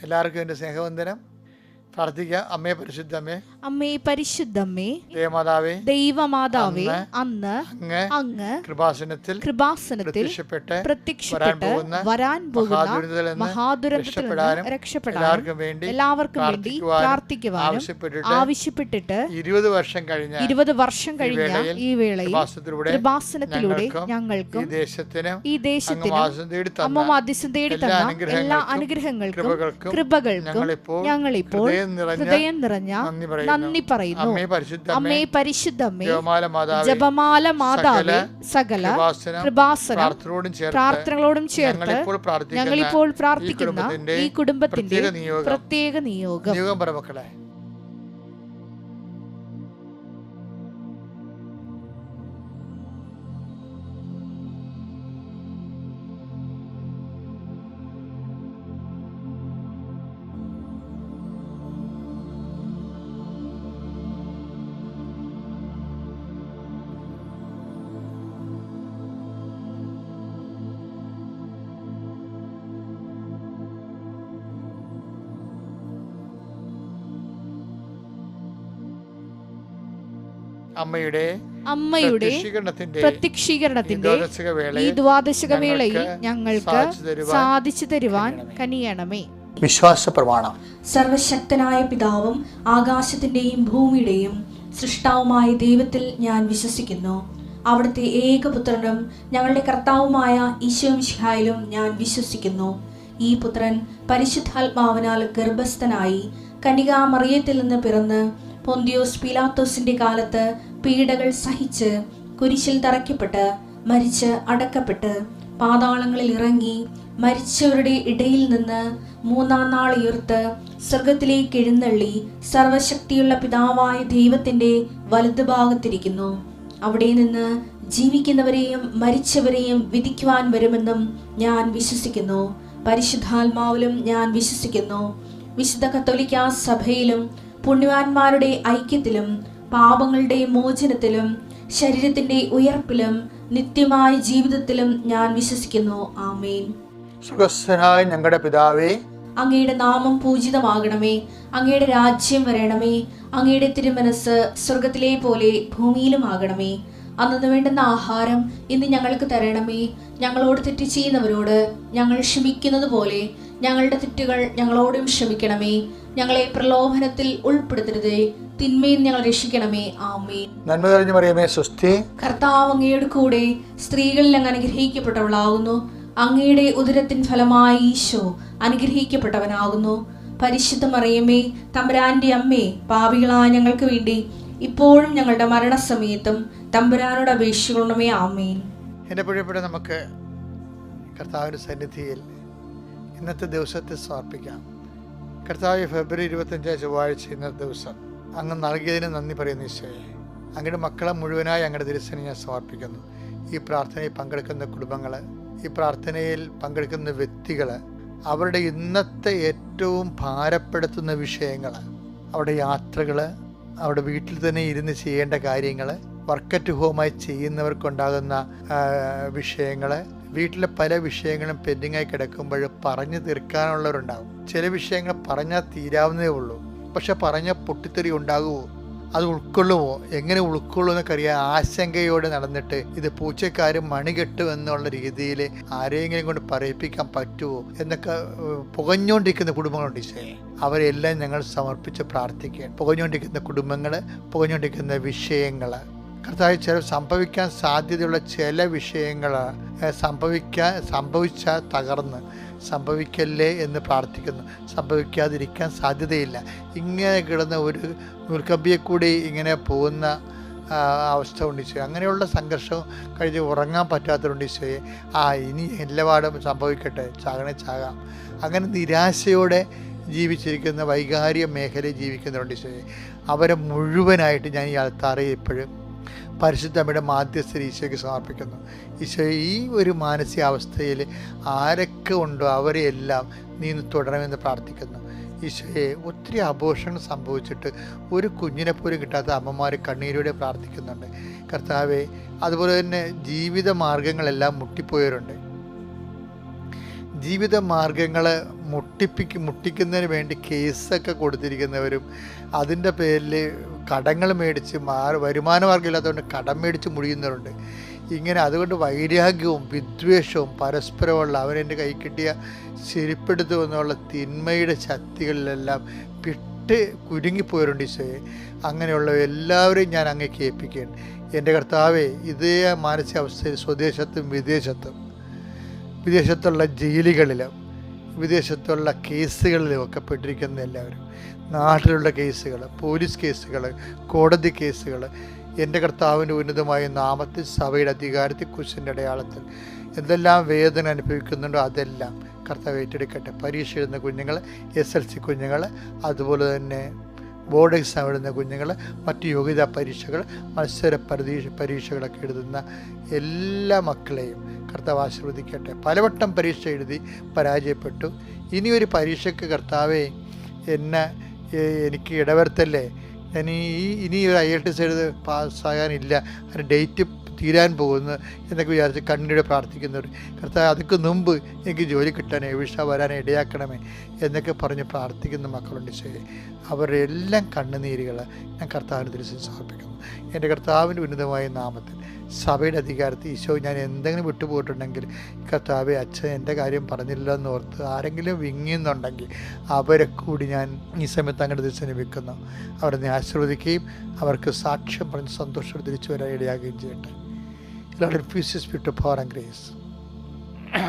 എല്ലാവർക്കും എൻ്റെ സ്നേഹവന്ദനം. പ്രാർത്ഥിക്കാം. അമ്മേ പരിശുദ്ധമ്മേ, അമ്മേ പരിശുദ്ധമ്മേ, ദേവമാതാവേ, ദൈവമാതാവേ, അന്ന് അങ്ങ് കൃപാസനത്തിൽ പ്രത്യക്ഷപ്പെട്ട് വരാൻ പോകുന്ന മഹാദുരന്തത്തിൽ നിന്ന് രക്ഷപ്പെടാനും എല്ലാവർക്കും വേണ്ടി പ്രാർത്ഥിക്കുവാനും ആവശ്യപ്പെട്ടിട്ട് 20 വർഷം കഴിഞ്ഞ ഈ വേളയിൽ കൃപാസനത്തിലൂടെ ഞങ്ങൾക്കും ഈ ദേശത്തിനും അമ്മ മാധ്യസ്ഥം തേടി തന്ന എല്ലാ അനുഗ്രഹങ്ങൾക്കും കൃപകൾക്കും ഞങ്ങളിപ്പോൾ ഹൃദയം നിറഞ്ഞ നന്ദി പറയുന്നു. അമ്മേ പരിശുദ്ധമ്മേ, ജപമാല മാതാവേ, സകല കൃപാസനം പ്രാർത്ഥനകളോടും ചേർത്ത് ഞങ്ങളിപ്പോൾ പ്രാർത്ഥിക്കുന്ന ഈ കുടുംബത്തിന്റെ പ്രത്യേക നിയോഗം. അമ്മയുടെ പ്രത്യക്ഷീകരണത്തിന്റെ ഈ ദ്വാദശക വേളയിൽ ഞങ്ങൾക്ക് സാധിച്ചു തരുവാൻ കനിയണമേ. വിശ്വാസ പ്രമാണം. സർവശക്തനായ പിതാവും ആകാശത്തിന്റെയും ഭൂമിയുടെയും സൃഷ്ടാവുമായ ദൈവത്തിൽ ഞാൻ വിശ്വസിക്കുന്നു. അവിടുത്തെ ഏകപുത്രനും ഞങ്ങളുടെ കർത്താവുമായ ഈശോ മിശിഹായിലും ഞാൻ വിശ്വസിക്കുന്നു. ഈ പുത്രൻ പരിശുദ്ധാത്മാവിനാൽ ഗർഭസ്ഥനായി കന്യകാമറിയത്തിൽ നിന്ന് പിറന്ന് പൊന്തിയോസ് പീലാത്തോസിന്റെ കാലത്ത് പീഡകൾ സഹിച്ച് കുരിശിൽ തറയ്ക്കപ്പെട്ട് മരിച്ച് അടക്കപ്പെട്ട് പാതാളങ്ങളിൽ ഇറങ്ങി മരിച്ചവരുടെ ഇടയിൽ നിന്ന് 3-ാം നാൾ ഉയർത്ത് സ്വർഗത്തിലേക്ക് എഴുന്നള്ളി സർവശക്തിയുള്ള പിതാവായ ദൈവത്തിന്റെ വലതുഭാഗത്തിരിക്കുന്നു. അവിടെ നിന്ന് ജീവിക്കുന്നവരെയും മരിച്ചവരെയും വിധിക്കുവാൻ വരുമെന്നും ഞാൻ വിശ്വസിക്കുന്നു. പരിശുദ്ധാത്മാവിലും ഞാൻ വിശ്വസിക്കുന്നു. വിശുദ്ധ കത്തോലിക്കാ സഭയിലും പുണ്യവാന്മാരുടെ ഐക്യത്തിലും പാപങ്ങളുടെ മോചനത്തിലും ശരീരത്തിന്റെ ഉയർപ്പിലും നിത്യമായ ജീവിതത്തിലും ഞാൻ വിശ്വസിക്കുന്നു. ആമേൻ. സ്വർഗ്ഗസ്ഥനായ ഞങ്ങളുടെ പിതാവേ, അങ്ങയുടെ നാമം പൂജിതമാകണമേ. അങ്ങയുടെ രാജ്യം വരണമേ. അങ്ങയുടെ തിരുമനസ് സ്വർഗത്തിലെ പോലെ ഭൂമിയിലും ആകണമേ. അന്നു വേണ്ടുന്ന ആഹാരം ഇന്ന് ഞങ്ങൾക്ക് തരണമേ. ഞങ്ങളോട് തെറ്റ് ചെയ്യുന്നവരോട് ഞങ്ങൾ ക്ഷമിക്കുന്നത് പോലെ ഞങ്ങളുടെ തെറ്റുകൾ ഞങ്ങളോടും ക്ഷമിക്കണമേ. ഞങ്ങളെ പ്രലോഭനത്തിൽ ഉൾപ്പെടുത്തരുതേ, തിന്മയിൽ ഞങ്ങൾ രക്ഷിക്കണമേ. ആമേൻ. നന്മ നിറഞ്ഞ മറിയമേ, സ്വസ്തി. കർത്താവ് അങ്ങയുടെ കൂടെ സ്ത്രീകളിൽ അങ്ങ് അനുഗ്രഹിക്കപ്പെട്ടവളാകുന്നു. അങ്ങയുടെ ഉദരത്തിൻ ഫലമായി ഈശോ അനുഗ്രഹിക്കപ്പെട്ടവനാകുന്നു. പരിശുദ്ധ മറിയമേ, തമ്പുരാന്റെ അമ്മേ, പാപികളായ ഞങ്ങൾക്ക് വേണ്ടി ഇപ്പോഴും ഞങ്ങളുടെ മരണസമയത്തും തമ്പുരാനോട് അപേക്ഷിക്കണമേ. ആമേൻ. എന്നെ പ്രിയപ്പെട്ട നമുക്ക് കർത്താവിൻ്റെ സന്നിധിയിൽ ഇന്നത്തെ ദിവസത്തെ സമർപ്പിക്കാം. കർത്താവ്, ഫെബ്രുവരി 25 ചൊവ്വാഴ്ച ഇന്നത്തെ ദിവസം അങ്ങ് നൽകിയതിന് നന്ദി പറയുന്നു ഈശോയെ. അങ്ങയുടെ മക്കളെ മുഴുവനായി അങ്ങയുടെ തിരുസന്നിധിയിൽ ഞാൻ സമർപ്പിക്കുന്നു. ഈ പ്രാർത്ഥനയിൽ പങ്കെടുക്കുന്ന കുടുംബങ്ങൾ, ഈ പ്രാർത്ഥനയിൽ പങ്കെടുക്കുന്ന വ്യക്തികൾ, അവരുടെ ഇന്നത്തെ ഏറ്റവും ഭാരപ്പെടുത്തുന്ന വിഷയങ്ങൾ, അവരുടെ യാത്രകൾ, അവരുടെ വീട്ടിൽ തന്നെ ഇരുന്ന് ചെയ്യേണ്ട കാര്യങ്ങൾ, വർക്ക് അറ്റ് ഹോമായി ചെയ്യുന്നവർക്കുണ്ടാകുന്ന വിഷയങ്ങൾ, വീട്ടിലെ പല വിഷയങ്ങളും പെൻഡിങ്ങായി കിടക്കുമ്പോൾ പറഞ്ഞു തീർക്കാനുള്ളവരുണ്ടാകും. ചില വിഷയങ്ങൾ പറഞ്ഞാൽ തീരാവുന്നതേ ഉള്ളൂ. പക്ഷെ പറഞ്ഞാൽ പൊട്ടിത്തെറി ഉണ്ടാകുമോ, അത് ഉൾക്കൊള്ളുമോ, എങ്ങനെ ഉൾക്കൊള്ളും എന്നൊക്കെ അറിയാൻ ആശങ്കയോടെ നടന്നിട്ട് ഇത് പൂച്ചക്കാരും മണി കെട്ടും എന്നുള്ള രീതിയിൽ ആരെങ്കിലും കൊണ്ട് പറയിപ്പിക്കാൻ പറ്റുമോ എന്നൊക്കെ പുകഞ്ഞുകൊണ്ടിരിക്കുന്ന കുടുംബങ്ങളുണ്ട് ഈശോയെ. അവരെല്ലാം ഞങ്ങൾ സമർപ്പിച്ച് പ്രാർത്ഥിക്കുകയാണ്. പുകഞ്ഞുകൊണ്ടിരിക്കുന്ന കുടുംബങ്ങൾ, പുകഞ്ഞുകൊണ്ടിരിക്കുന്ന വിഷയങ്ങൾ, കർത്താവ്, സംഭവിക്കാൻ സാധ്യതയുള്ള ചില വിഷയങ്ങൾ സംഭവിച്ചാൽ തകർന്ന് സംഭവിക്കല്ലേ എന്ന് പ്രാർത്ഥിക്കുന്നു. സംഭവിക്കാതിരിക്കാൻ സാധ്യതയില്ല. ഇങ്ങനെ കിടന്ന ഒരു നൂൽക്കമ്പിയെ കൂടി ഇങ്ങനെ പോകുന്ന അവസ്ഥ ഉണ്ട് ഈശോയെ. അങ്ങനെയുള്ള സംഘർഷം കഴിഞ്ഞ് ഉറങ്ങാൻ പറ്റാത്തതുകൊണ്ട് ഈശോയെ, ഇനി എല്ലാപാടും സംഭവിക്കട്ടെ, ചാകണേ ചാകാം, അങ്ങനെ നിരാശയോടെ ജീവിച്ചിരിക്കുന്ന വൈകാരിക മേഖലയിൽ ജീവിക്കുന്നവരുണ്ട് ഈശോയെ. അവരെ മുഴുവനായിട്ട് ഞാൻ ഈ അൾത്താറയിൽ ഇപ്പോഴും പരിശുദ്ധമ്മയുടെ മാധ്യസ്ഥ ഈശോയ്ക്ക് സമർപ്പിക്കുന്നു. ഈശോ, ഈ ഒരു മാനസികാവസ്ഥയിൽ ആരൊക്കെ ഉണ്ടോ അവരെയെല്ലാം നീ തുടരണമെന്ന് പ്രാർത്ഥിക്കുന്നു. ഈശോയെ, ഒത്തിരി അബോഷണം സംഭവിച്ചിട്ട് ഒരു കുഞ്ഞിനെ പോലും കിട്ടാത്ത അമ്മമാർ കണ്ണീരോടെ പ്രാർത്ഥിക്കുന്നുണ്ട്. കർത്താവെ, അതുപോലെ തന്നെ ജീവിത മാർഗങ്ങളെല്ലാം മുട്ടിപ്പോയവരുണ്ട്. ജീവിത മാർഗങ്ങൾ മുട്ടിക്കുന്നതിന് വേണ്ടി കേസൊക്കെ കൊടുത്തിരിക്കുന്നവരും അതിൻ്റെ പേരിൽ കടങ്ങൾ മേടിച്ച് വരുമാന മാർഗ്ഗമില്ലാത്തതുകൊണ്ട് കടം മേടിച്ച് മുടിയുന്നവരുണ്ട്. ഇങ്ങനെ അതുകൊണ്ട് വൈരാഗ്യവും വിദ്വേഷവും പരസ്പരമുള്ള അവനെൻ്റെ കൈ കിട്ടിയ ശരിപ്പെടുത്തുമെന്നുള്ള തിന്മയുടെ ശക്തികളിലെല്ലാം കുരുങ്ങിപ്പോയവരുണ്ട് ഈശോയെ. അങ്ങനെയുള്ള എല്ലാവരെയും ഞാൻ അങ്ങേക്ക് ഏൽപ്പിക്കുകയാണ്. എൻ്റെ കർത്താവേ, ഇതേ മാനസികാവസ്ഥയിൽ സ്വദേശത്തും വിദേശത്തുള്ള ജയിലുകളിലും വിദേശത്തുള്ള കേസുകളിലും ഒക്കെ പെട്ടിരിക്കുന്ന എല്ലാവരും, നാട്ടിലുള്ള കേസുകൾ, പോലീസ് കേസുകൾ, കോടതി കേസുകൾ, എൻ്റെ കർത്താവിൻ്റെ ഉന്നതമായ നാമത്തിൽ സഭയുടെ അധികാരത്തിൽ കുരിശിൻ്റെ അടയാളത്തിൽ എന്തെല്ലാം വേദന അനുഭവിക്കുന്നുണ്ടോ അതെല്ലാം കർത്താവ് ഏറ്റെടുക്കട്ടെ. പരീക്ഷ എഴുതുന്ന കുഞ്ഞുങ്ങൾ, SLC കുഞ്ഞുങ്ങൾ, അതുപോലെ തന്നെ ബോർഡ് എക്സാം എഴുതുന്ന കുഞ്ഞുങ്ങൾ, മറ്റ് യോഗ്യതാ പരീക്ഷകൾ, മത്സര പരീക്ഷകളൊക്കെ എഴുതുന്ന എല്ലാ മക്കളെയും കർത്താവ് ആശീർവദിക്കട്ടെ. പലവട്ടം പരീക്ഷ എഴുതി പരാജയപ്പെട്ടു. ഇനിയൊരു പരീക്ഷയ്ക്ക് കർത്താവെ എനിക്ക് ഇടവരുത്തല്ലേ, ഞാൻ ഇനി ഒരു IELTS എഴുതി പാസ്സാകാനില്ല, അതിന് ഡേറ്റ് തീരാൻ പോകുന്നു എന്നൊക്കെ വിചാരിച്ച് കണ്ണീരോടെ പ്രാർത്ഥിക്കുന്നവർ, കർത്താവ് അതൊക്കെ മുമ്പ് എനിക്ക് ജോലി കിട്ടാനേ വിഷ വരാനേ ഇടയാക്കണമേ എന്നൊക്കെ പറഞ്ഞ് പ്രാർത്ഥിക്കുന്ന മക്കളുണ്ട്. ശരി, അവരുടെ എല്ലാം കണ്ണുനീരുകൾ ഞാൻ കർത്താവിന് തിരിച്ച് സമർപ്പിക്കുന്നു. എൻ്റെ കർത്താവിൻ്റെ ഉന്നതമായ നാമത്തിൽ സഭയുടെ അധികാരത്തിൽ ഈശോ, ഞാൻ എന്തെങ്കിലും വിട്ടുപോയിട്ടുണ്ടെങ്കിൽ കർത്താവെ, അച്ഛൻ എൻ്റെ കാര്യം പറഞ്ഞില്ല എന്നോർത്ത് ആരെങ്കിലും വിങ്ങിയെന്നുണ്ടെങ്കിൽ അവരെ കൂടി ഞാൻ ഈ സമയത്ത് അങ്ങോട്ട് തിരിച്ചു വെക്കുന്നു. അവരെ ആശീർവദിക്കുകയും അവർക്ക് സാക്ഷ്യം പറഞ്ഞ് സന്തോഷം തിരിച്ചു വരാൻ ഇടയാകുകയും ചെയ്യട്ടെ.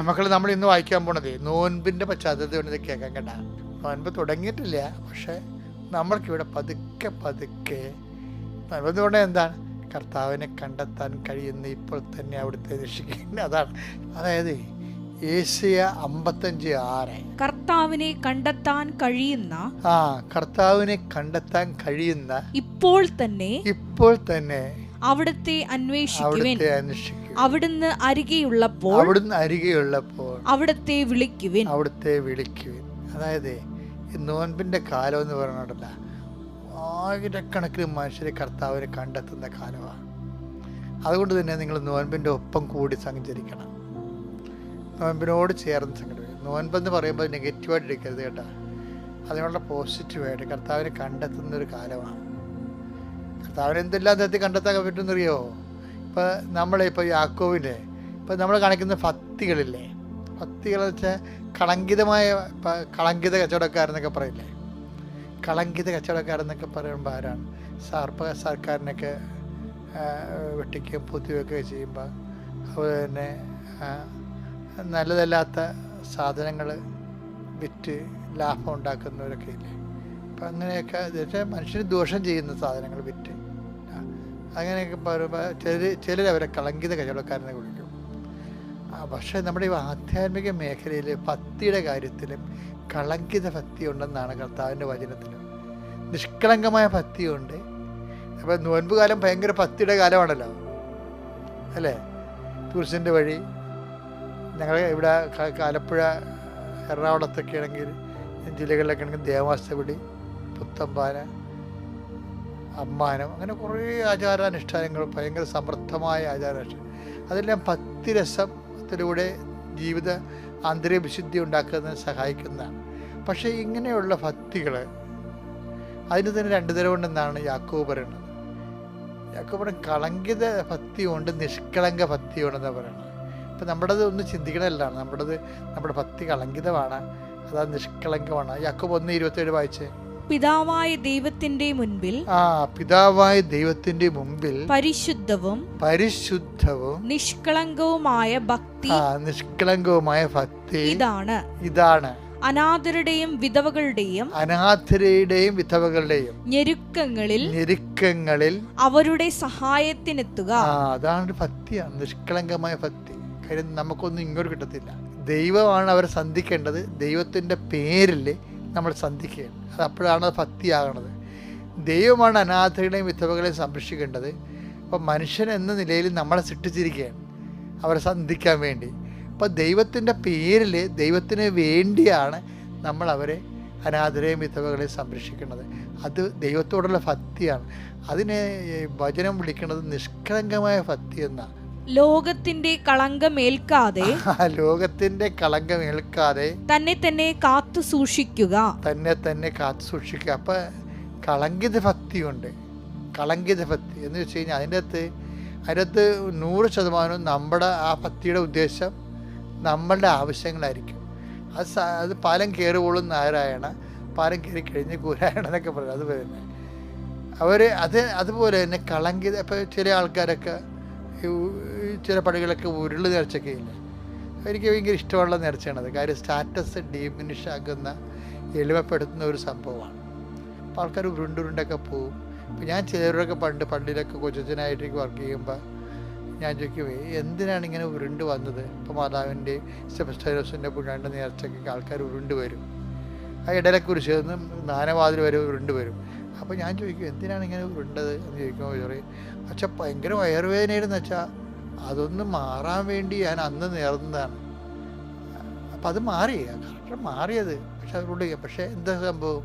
മക്കൾ, നമ്മൾ ഇന്ന് വായിക്കാൻ പോണത് നോൻപിൻ്റെ പശ്ചാത്തലത്തിൽ ഇത് കേൾക്കാൻ കേട്ടാ. നോൻപ് തുടങ്ങിയിട്ടില്ല, പക്ഷെ നമ്മൾക്കിവിടെ പതുക്കെ നോൻപെന്ന് എന്താണ്? കർത്താവിനെ കണ്ടെത്താൻ കഴിയുന്ന ഇപ്പോൾ തന്നെ അവിടുത്തെ രക്ഷിക്കുന്നത്. അതാണ്, അതായത് യേശയ്യ 55:6 കർത്താവിനെ കണ്ടെത്താൻ കഴിയുന്ന കർത്താവിനെ കണ്ടെത്താൻ കഴിയുന്ന ഇപ്പോൾ തന്നെ അവിടുത്തെ അന്വേഷിക്കുവിൻ. അവിടുന്ന് അരികെയുള്ളപ്പോൾ അവിടുത്തെ വിളിക്കുവിൻ. അതായത് ഈ നോൻപിൻ്റെ കാലം എന്ന് പറഞ്ഞിട്ടല്ല, ആയിരക്കണക്കിന് മനുഷ്യരെ കർത്താവിനെ കണ്ടെത്തുന്ന കാലമാണ്. അതുകൊണ്ട് തന്നെ നിങ്ങൾ നോൻപിൻ്റെ ഒപ്പം കൂടി സഞ്ചരിക്കണം, നോൻപിനോട് ചേർന്ന് സംഘടിപ്പിക്കണം. നോൻപെന്ന് പറയുമ്പോൾ നെഗറ്റീവായിട്ട് എടുക്കരുത് കേട്ടോ, അതിനുള്ള പോസിറ്റീവായിട്ട് കർത്താവിനെ കണ്ടെത്തുന്ന ഒരു കാലമാണ്. കർത്താവിനെ എന്തെല്ലാം തരത്തിൽ കണ്ടെത്താൻ പറ്റുമെന്നറിയോ? ഇപ്പോൾ നമ്മളിപ്പോൾ യാക്കോബിൻ്റെ നമ്മൾ കാണിക്കുന്ന ഭക്തികളില്ലേ, ഭക്തികളെന്ന് വെച്ചാൽ കളങ്കിത കച്ചവടക്കാരെന്നൊക്കെ പറയില്ലേ. കളങ്കിത കച്ചവടക്കാരെന്നൊക്കെ പറയുമ്പോൾ ആരാണ്? സർക്കാരിനൊക്കെ വെട്ടിക്കുകയും പൂത്തിവെക്കുകയും ചെയ്യുമ്പോൾ അതുപോലെ തന്നെ നല്ലതല്ലാത്ത സാധനങ്ങൾ വിറ്റ് ലാഭം ഉണ്ടാക്കുന്നവരൊക്കെ ഇല്ലേ. അപ്പം അങ്ങനെയൊക്കെ മനുഷ്യന് ദോഷം ചെയ്യുന്ന സാധനങ്ങൾ വിറ്റ് അങ്ങനെയൊക്കെ പറയുമ്പോൾ ചിലരവരെ കളങ്കിത കച്ചവടക്കാരനെ വിളിക്കും. പക്ഷേ നമ്മുടെ ഈ ആധ്യാത്മിക മേഖലയിൽ ഭക്തിയുടെ കാര്യത്തിലും കളങ്കിത ഭക്തി ഉണ്ടെന്നാണ് കർത്താവിൻ്റെ വചനത്തിൽ. നിഷ്കളങ്കമായ ഭക്തിയുണ്ട്. അപ്പോൾ നോൻപ് കാലം ഭയങ്കര ഭക്തിയുടെ കാലമാണല്ലോ, അല്ലേ? ടൂറിസ്റ്റിൻ്റെ വഴി ഞങ്ങൾ ഇവിടെ ആലപ്പുഴ, എറണാകുളത്തൊക്കെ ആണെങ്കിൽ, ജില്ലകളിലൊക്കെ ആണെങ്കിൽ ദേവാസ്തവിടി, പുത്തമ്പാന, അമ്മാനം, അങ്ങനെ കുറേ ആചാരാനുഷ്ഠാനങ്ങൾ, ഭയങ്കര സമൃദ്ധമായ ആചാരാനുഷ്ഠാനം. അതെല്ലാം ഭക്തിരസത്തിലൂടെ ജീവിത ആന്തരിക വിശുദ്ധി ഉണ്ടാക്കുന്നതിന് സഹായിക്കുന്നതാണ്. പക്ഷേ ഇങ്ങനെയുള്ള ഭക്തികൾ അതിന് തന്നെ 2 തരം ഉണ്ടെന്നാണ് യാക്കോബ് പറയുന്നത്. യാക്കോബ് പറയുന്നത് കളങ്കിത ഭക്തിയുണ്ട്, നിഷ്കളങ്ക ഭക്തിയുണ്ടെന്നാണ് പറയുന്നത്. ഇപ്പം നമ്മുടേത് ഒന്ന് ചിന്തിക്കണമല്ലാണ്, നമ്മുടെ ഭക്തി കളങ്കിതമാണ്, അതാ നിഷ്കളങ്കമാണ്. യാക്കോബ് 1:27 വായിച്ചേ. പിതാവായ ദൈവത്തിന്റെ മുൻപിൽ പരിശുദ്ധവും നിഷ്കളങ്കവുമായ ഭക്തി ഇതാണ് അനാഥരുടെയും വിധവകളുടെയും ഞെരുക്കങ്ങളിൽ അവരുടെ സഹായത്തിനെത്തുക. അതാണ് ഭക്തിയാണ്, നിഷ്കളങ്കമായ ഭക്തി. കാര്യം നമുക്കൊന്നും ഇങ്ങോട്ട് കിട്ടത്തില്ല. ദൈവമാണ് അവരെ സന്ധിക്കേണ്ടത്, ദൈവത്തിൻ്റെ പേരിൽ നമ്മൾ സന്ധിക്കുകയാണ്. അത് അപ്പോഴാണ് അത് ഭക്തിയാകണത്. ദൈവമാണ് അനാഥകളെയും വിധവകളെയും സംരക്ഷിക്കേണ്ടത്. അപ്പം മനുഷ്യൻ എന്ന നിലയിൽ നമ്മളെ സൃഷ്ടിച്ചിരിക്കുകയാണ് അവരെ സന്ധിക്കാൻ വേണ്ടി. അപ്പോൾ ദൈവത്തിൻ്റെ പേരിൽ, ദൈവത്തിന് വേണ്ടിയാണ് നമ്മൾ അവരെ അനാഥരെയും വിധവകളെയും സംരക്ഷിക്കുന്നത്. അത് ദൈവത്തോടുള്ള ഭക്തിയാണ്. അതിനെ വചനം വിളിക്കുന്നത് നിഷ്കളങ്കമായ ഭക്തി എന്നാണ്. ലോകത്തിന്റെ കളങ്കമേൽക്കാതെ ലോകത്തിന്റെ കളങ്കമേൽക്കാതെ തന്നെ തന്നെ കാത്തു സൂക്ഷിക്കുക. തന്നെ തന്നെ കാത്തു സൂക്ഷിക്കുക. അപ്പം കളങ്കിത ഭക്തിയുണ്ട്. കളങ്കിത ഭക്തി എന്ന് വെച്ച് കഴിഞ്ഞാൽ അതിൻ്റെ അകത്ത് 100% നമ്മുടെ ആ ഭക്തിയുടെ ഉദ്ദേശം നമ്മളുടെ ആവശ്യങ്ങളായിരിക്കും. അത് പാലം കയറുവോളും നാരായണ, പാലം കയറി കഴിഞ്ഞ് കൂരായണ എന്നൊക്കെ പറയും. അതുപോലെ തന്നെ അതുപോലെ തന്നെ കളങ്കിത. ഇപ്പോൾ ചില ആൾക്കാരൊക്കെ ചില പള്ളികളൊക്കെ ഉരുള് നേർച്ചയൊക്കെ ഇല്ല. എനിക്ക് ഭയങ്കര ഇഷ്ടമുള്ള നേർച്ചയാണത്. കാര്യം സ്റ്റാറ്റസ് ഡിമിനിഷ് ആക്കുന്ന, എളിമപ്പെടുത്തുന്ന ഒരു സംഭവമാണ്. അപ്പോൾ ആൾക്കാർ ഉരുണ്ടൊക്കെ പോവും. ഇപ്പോൾ ഞാൻ ചിലവരൊക്കെ പള്ളിയിലൊക്കെ കൊച്ചനായിട്ടേക്ക് വർക്ക് ചെയ്യുമ്പോൾ ഞാൻ ചോദിക്കും, എന്തിനാണ് ഇങ്ങനെ ഉരുണ്ട് വന്നത്? ഇപ്പോൾ മാതാവിൻ്റെ സെബസ്ത്യാനോസിൻ്റെ പുണ്യാണ്ട് നേർച്ചയ്ക്ക് ആൾക്കാർ ഉരുണ്ട് വരും. ആ ഇടലക്കുരിശ് നിന്ന് നാനവാതിൽ വരെ ഉരുണ്ട് വരും. അപ്പോൾ ഞാൻ ചോദിക്കും, എന്തിനാണ് ഇങ്ങനെ ഉരുണ്ടത് എന്ന് ചോദിക്കുമ്പോൾ പറയും, അച്ഛാ ഭയങ്കര വയറുവേദനയായിരുന്നു വെച്ചാൽ അതൊന്ന് മാറാൻ വേണ്ടി ഞാൻ അന്ന് നേർന്നതാണ്. അപ്പം അത് മാറി, കറക്റ്റ് മാറിയത്. പക്ഷേ എന്താ സംഭവം,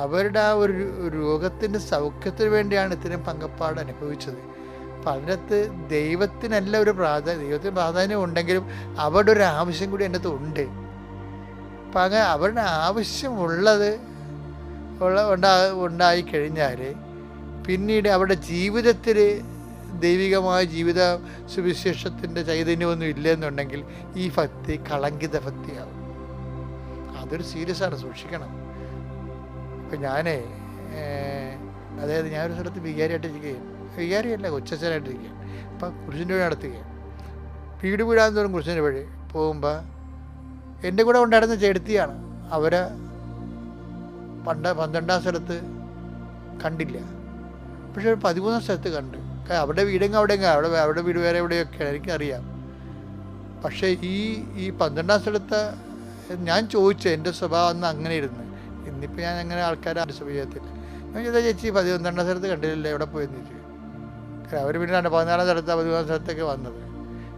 അവരുടെ ആ ഒരു രോഗത്തിൻ്റെ സൗഖ്യത്തിന് വേണ്ടിയാണ് ഇത്രയും പങ്കപ്പാട് അനുഭവിച്ചത്. അപ്പം അതിനകത്ത് ദൈവത്തിനല്ല ഒരു ദൈവത്തിന് പ്രാധാന്യം ഉണ്ടെങ്കിലും അവരുടെ ഒരു ആവശ്യം കൂടി അതിനകത്ത് ഉണ്ട്. അപ്പം അങ്ങനെ അവരുടെ ആവശ്യമുള്ളത് ഉണ്ടായി കഴിഞ്ഞാൽ പിന്നീട് അവരുടെ ജീവിതത്തിൽ ദൈവികമായ ജീവിത സുവിശേഷത്തിൻ്റെ ചൈതന്യമൊന്നും ഇല്ലെന്നുണ്ടെങ്കിൽ ഈ ഭക്തി കളങ്കിത ഭക്തിയാവും. അതൊരു സീരിയസ് ആണ്, സൂക്ഷിക്കണം. ഇപ്പം അതായത് ഞാനൊരു സ്ഥലത്ത് വികാരിയല്ല കൊച്ചച്ഛനായിട്ടിരിക്കുകയാണ്. അപ്പം കുരിശിൻ്റെ വഴി നടത്തുകയാണ്. വീട് വീടാൻ തോറും കുരിശിൻ്റെ വഴി പോകുമ്പോൾ എൻ്റെ കൂടെ ഉണ്ടായിരുന്ന ചേട്ടത്തിയാണ്. അവരെ 12-ാം സ്ഥലത്ത് കണ്ടില്ല, പക്ഷെ 13-ാം സ്ഥലത്ത് കണ്ട്. അവിടെ അവിടെ വീട് വേറെ എവിടെയൊക്കെയാണ് എനിക്കറിയാം. പക്ഷേ ഈ 12-ാം സ്ഥലത്ത് ഞാൻ ചോദിച്ചു, എൻ്റെ സ്വഭാവം അന്ന് അങ്ങനെ ഇരുന്ന്. ഇന്നിപ്പോൾ ഞാൻ അങ്ങനെ ആൾക്കാരെ സ്വഭാവത്തില്ല. ഞാൻ ചോദിച്ചാൽ, ചേച്ചി 12-ാം സ്ഥലത്ത് കണ്ടില്ലല്ലോ, എവിടെ പോയെന്ന് ചോദിച്ചു. അവർ പിന്നെ 14-ാം സ്ഥലത്ത് 13-ാം സ്ഥലത്തൊക്കെ വന്നത്.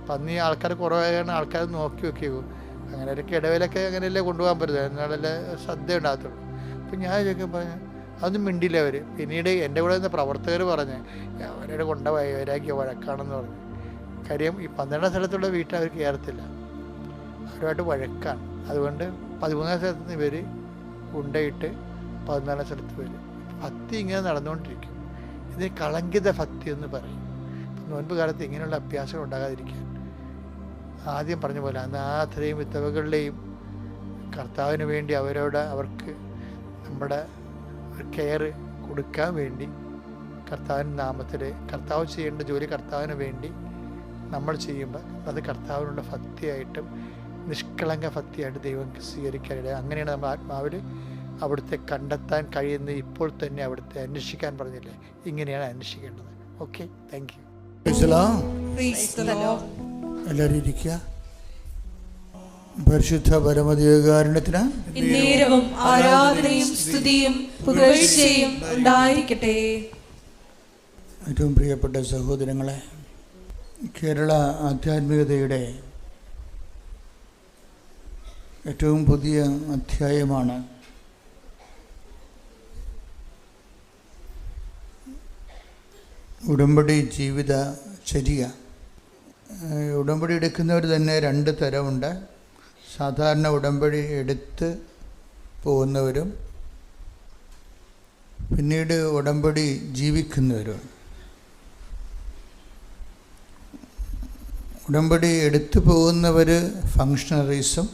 അപ്പം അന്ന് ഈ ആൾക്കാർ കുറവായാണ്, ആൾക്കാർ നോക്കി വെക്കുകയോ അങ്ങനെ ഒരു ഇടവേലൊക്കെ അങ്ങനെയല്ലേ കൊണ്ടുപോകാൻ പറ്റുന്നത്, എന്നാലല്ലേ ശ്രദ്ധ ഉണ്ടാകത്തുള്ളൂ. അപ്പം ഞാൻ ചോദിക്കുമ്പോൾ അതൊന്നും മിണ്ടില്ല അവർ. പിന്നീട് എൻ്റെ കൂടെ നിന്ന് പ്രവർത്തകർ പറഞ്ഞ് അവരുടെ വൈരാഗ്യ വഴക്കാണെന്ന് പറഞ്ഞു. കാര്യം ഈ 12-ാം സ്ഥലത്തുള്ള വീട്ടിൽ അവർ കയറത്തില്ല, അവരുമായിട്ട് വഴക്കാണ്. അതുകൊണ്ട് 13-ാം സ്ഥലത്ത് നിന്ന് ഇവർ ഉണ്ടയിട്ട് 14-ാം സ്ഥലത്ത് വരും. ഭക്തി ഇങ്ങനെ നടന്നുകൊണ്ടിരിക്കും. ഇതിന് കളങ്കിത ഭക്തി എന്ന് പറയും. നോൻപ് കാലത്ത് ഇങ്ങനെയുള്ള അഭ്യാസം ഉണ്ടാകാതിരിക്കാൻ ആദ്യം പറഞ്ഞ പോലെ അനാഥരെയും വിധവകളുടെയും കർത്താവിന് വേണ്ടി അവർക്ക് നമ്മുടെ കെയർ കൊടുക്കാൻ വേണ്ടി കർത്താവിൻ്റെ നാമത്തിൽ കർത്താവ് ചെയ്യേണ്ട ജോലി കർത്താവിന് വേണ്ടി നമ്മൾ ചെയ്യുമ്പോൾ അത് കർത്താവിനുള്ള ഭക്തിയായിട്ടും നിഷ്കളങ്ക ഭക്തിയായിട്ട് ദൈവം സ്വീകരിക്കാനിട. അങ്ങനെയാണ് നമ്മൾ ആത്മാവിൽ അവിടുത്തെ കണ്ടെത്താൻ കഴിയുന്നത്. ഇപ്പോൾ തന്നെ അവിടുത്തെ അന്വേഷിക്കാൻ പറഞ്ഞില്ലേ, ഇങ്ങനെയാണ് അന്വേഷിക്കേണ്ടത്. Okay, thank you. എല്ലാവരും ഇരിക്കുക. പരിശുദ്ധ പരമദിവ്യകാരുണ്യത്തിന് നേരവും ആരാധനയും സ്തുതിയും പുകഴ്ചയും ഉണ്ടായിരിക്കട്ടെ. ഏറ്റവും പ്രിയപ്പെട്ട സഹോദരങ്ങളെ, കേരള ആധ്യാത്മികതയുടെ ഏറ്റവും പുതിയ അധ്യായമാണ് ഉടമ്പടി ജീവിതചര്യ. ഉടമ്പടി എടുക്കുന്നവർ തന്നെ 2 തരമുണ്ട്. സാധാരണ ഉടമ്പടി എടുത്ത് പോകുന്നവരും പിന്നീട് ഉടമ്പടി ജീവിക്കുന്നവരും. ഉടമ്പടി എടുത്തു പോകുന്നവർ ഫങ്ഷണറീസും